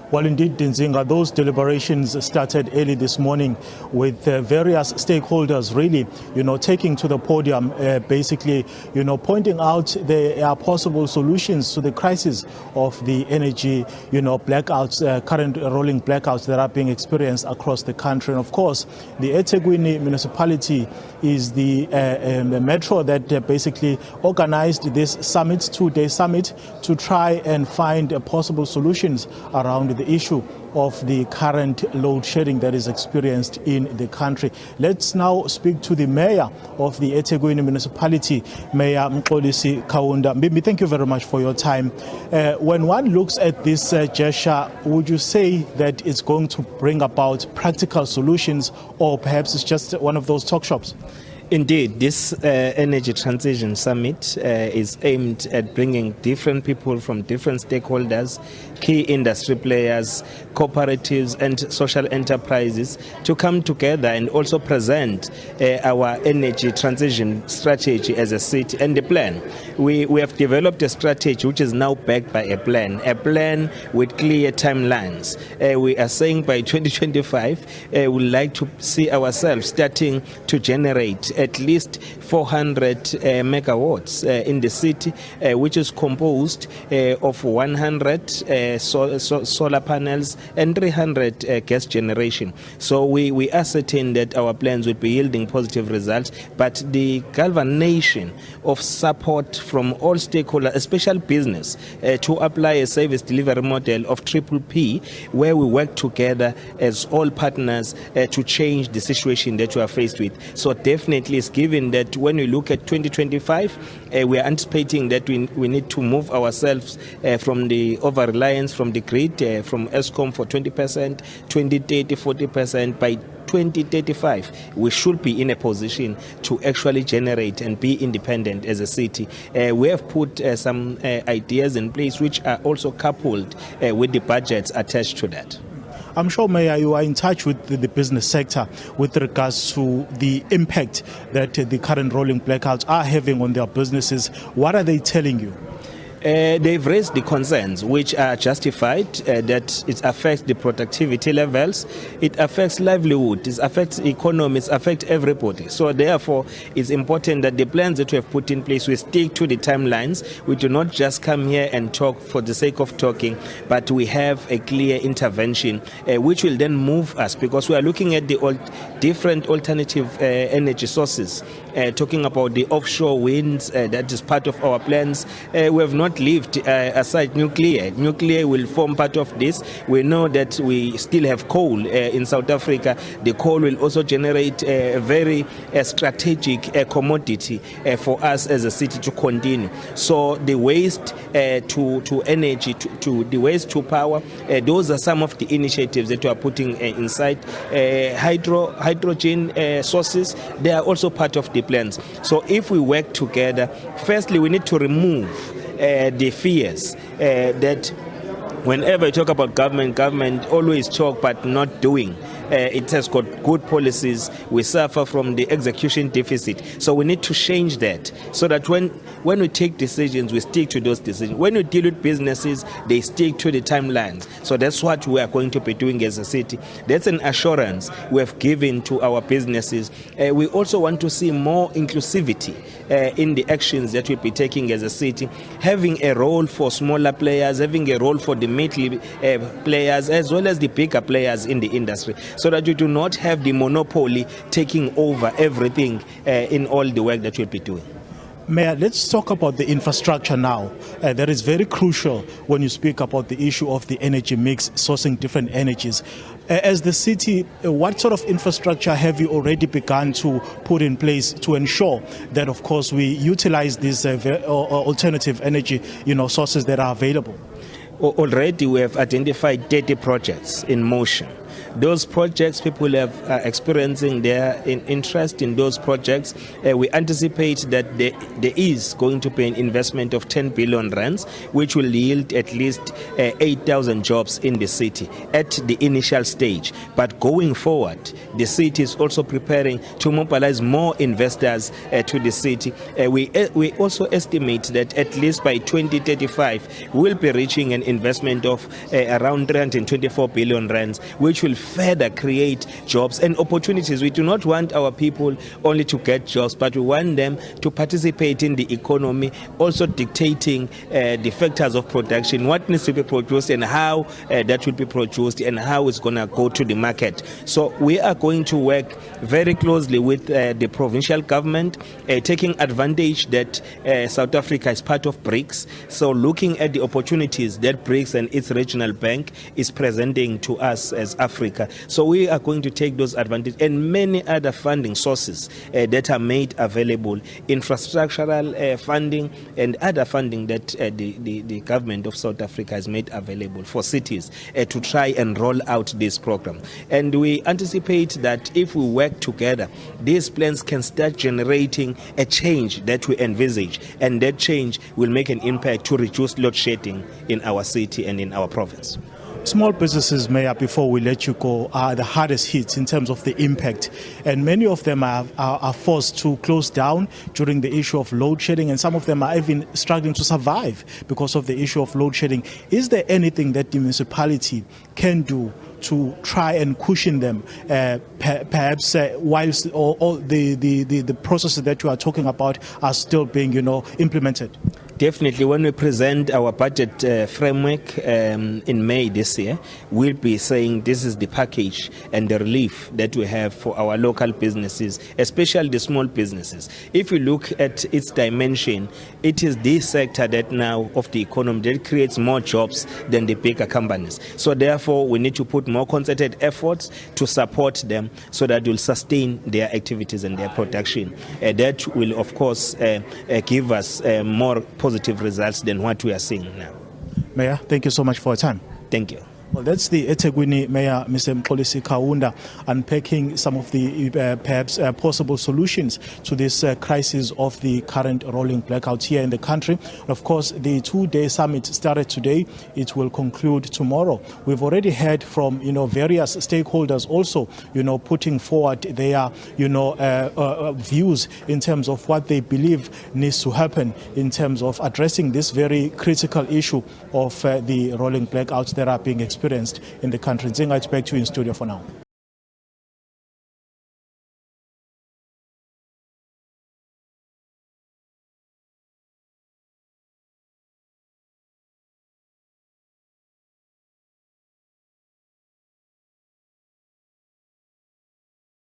Well, indeed, Dinzinga, those deliberations started early this morning with various stakeholders really, taking to the podium, basically, pointing out there are possible solutions to the crisis of the energy, blackouts, current rolling blackouts that are being experienced across the country. And of course, the eThekwini Municipality is the metro that basically organized this summit, 2-day summit, to try and find possible solutions around the issue of the current load shedding that is experienced in the country. Let's now speak to the mayor of the eThekwini Municipality, Mayor Mxolisi Kaunda. Mbimbi, thank you very much for your time. When one looks at this gesture, would you say that it's going to bring about practical solutions, or perhaps it's just one of those talk shops? Indeed, this Energy Transition Summit is aimed at bringing different people from different stakeholders, key industry players, cooperatives and social enterprises to come together and also present our energy transition strategy as a city and the plan. We have developed a strategy which is now backed by a plan with clear timelines. We are saying by 2025 we would like to see ourselves starting to generate at least 400 megawatts in the city, which is composed of 100 solar panels and 300 gas generation. So we ascertain that our plans will be yielding positive results, but the galvanization of support from all stakeholders, especially business, to apply a service delivery model of PPP, where we work together as all partners to change the situation that we are faced with. So definitely it's given that when we look at 2025, we are anticipating that we need to move ourselves from the over-reliance from the grid, from ESCOM for 20%, 2030, 40%. By 2035, we should be in a position to actually generate and be independent as a city. We have put some ideas in place which are also coupled with the budgets attached to that. I'm sure, Mayor, you are in touch with the business sector with regards to the impact that the current rolling blackouts are having on their businesses. What are they telling you? They've raised the concerns which are justified, that it affects the productivity levels, it affects livelihood, it affects economies, it affects everybody. So therefore, it's important that the plans that we have put in place, we stick to the timelines. We do not just come here and talk for the sake of talking, but we have a clear intervention which will then move us, because we are looking at the different alternative energy sources, talking about the offshore winds, that is part of our plans. We have not left aside nuclear. Nuclear will form part of this. We know that we still have coal in South Africa. The coal will also generate a very strategic commodity for us as a city to continue. So the waste to energy, to the waste to power, those are some of the initiatives that we are putting inside. Hydrogen sources, they are also part of the plans. So if we work together, firstly we need to remove the fears that whenever you talk about government always talk but not doing. It has got good policies. We suffer from the execution deficit. So we need to change that so that when we take decisions, we stick to those decisions. When we deal with businesses, they stick to the timelines. So that's what we are going to be doing as a city. That's an assurance we have given to our businesses. We also want to see more inclusivity in the actions that we'll be taking as a city, having a role for smaller players, having a role for the middle players, as well as the bigger players in the industry, so that you do not have the monopoly taking over everything in all the work that we'll be doing. Mayor, let's talk about the infrastructure now. That is very crucial when you speak about the issue of the energy mix, sourcing different energies. As the city, what sort of infrastructure have you already begun to put in place to ensure that, of course, we utilize these alternative energy sources that are available? Already we have identified 30 projects in motion. Those projects, people are experiencing their interest in those projects. We anticipate that there is going to be an investment of 10 billion rands, which will yield at least 8,000 jobs in the city at the initial stage. But going forward, the city is also preparing to mobilize more investors to the city. We also estimate that at least by 2035, we'll be reaching an investment of around 324 billion rands, which will further create jobs and opportunities. We do not want our people only to get jobs, but we want them to participate in the economy, also dictating the factors of production, what needs to be produced and how that will be produced and how it's going to go to the market. So we are going to work very closely with the provincial government, taking advantage that South Africa is part of BRICS. So looking at the opportunities that BRICS and its regional bank is presenting to us as Africa. So we are going to take those advantages and many other funding sources that are made available, infrastructural funding and other funding that the government of South Africa has made available for cities to try and roll out this program. And we anticipate that if we work together, these plans can start generating a change that we envisage, and that change will make an impact to reduce load shedding in our city and in our province. Small businesses, Mayor, before we let you go, are the hardest hit in terms of the impact. And many of them are forced to close down during the issue of load shedding, and some of them are even struggling to survive because of the issue of load shedding. Is there anything that the municipality can do to try and cushion them, perhaps whilst all the processes that you are talking about are still being, implemented? Definitely, when we present our budget framework in May this year, we'll be saying this is the package and the relief that we have for our local businesses, especially the small businesses. If you look at its dimension, it is the sector that now of the economy that creates more jobs than the bigger companies. So therefore, we need to put more concerted efforts to support them so that will sustain their activities and their production. That will, of course, give us more positive results than what we are seeing now. Mayor, thank you so much for your time. Thank you. Well, that's the eThekwini Mayor, Mr. Mxolisi Kaunda, unpacking some of the perhaps possible solutions to this crisis of the current rolling blackout here in the country. And of course, the two-day summit started today. It will conclude tomorrow. We've already heard from various stakeholders also putting forward their views in terms of what they believe needs to happen in terms of addressing this very critical issue of the rolling blackouts that are being experienced in the country. Zinga, back to you in studio for now.